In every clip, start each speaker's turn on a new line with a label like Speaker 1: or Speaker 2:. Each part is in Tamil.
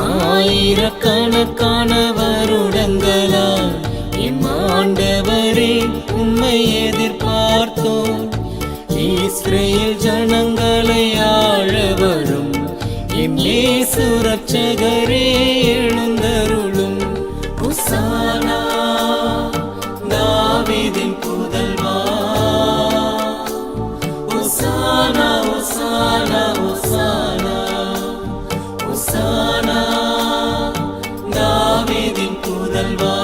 Speaker 1: ஆயிரக்கணக்கான வருடங்களால் எம் ஆண்டவரே உம்மை எதிர்பார்த்தோம். இஸ்ரேல் ஜனங்களை ஆள வரும் எம் இயேசு ரட்சகரே எழுந்தருளும். ஹோசானா தாவீதின் புதல்வா, ஹோசானா ஹோசானா ஹோசானா ஹோசானா தாவீதின் புதல்வா,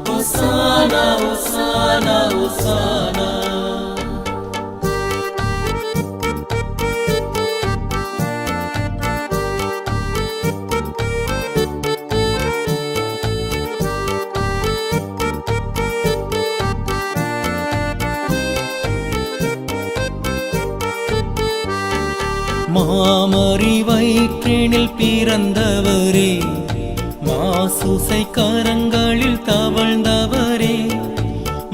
Speaker 1: ஹோசானா ஹோசானா ஹோசானா. மாமரி வயிற்றினில் பிறந்தவரே, மாசூசை கரங்களில் தவழ்ந்தவரே,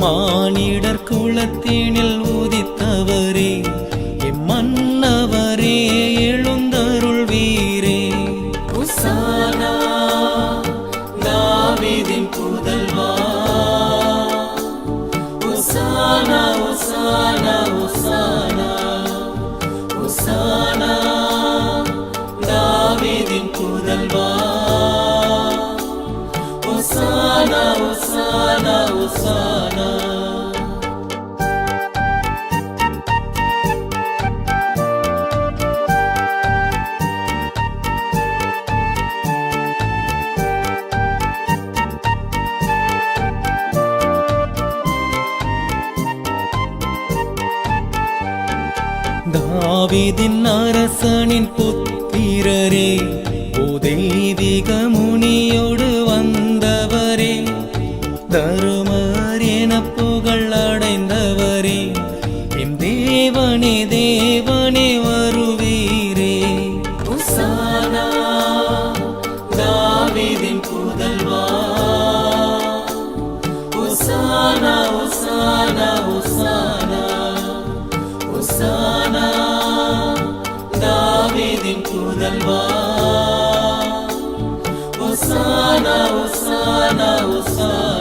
Speaker 1: மானிடர் குலத்தினில் உதித்தவரே, எம்மன்னவரே எழுந்தருள் வீரே. ஹோசானா தாவீதின் புதல்வா, ஹோசானா ஹோசானா ஹோசானா ஹோசானா தாவீதின் புதல்வா, ஹோசானா ஹோசானா ஹோசானா. தாவீதின் அரசனின் புத்திரரே, ஓ தெய்வீக முனியோடு வந்தவரே, தருமர் என புகழ் அடைந்தவரே, எம் தேவனே தேவனே வருவீரே. ஹோசானா தாவீதின் புதல்வா, ஹோசானா ஹோசானா ஹோசானா ஹோசானா தாவீதின் புதல்வா, ஹோசானா ஹோசானா ஹோசானா.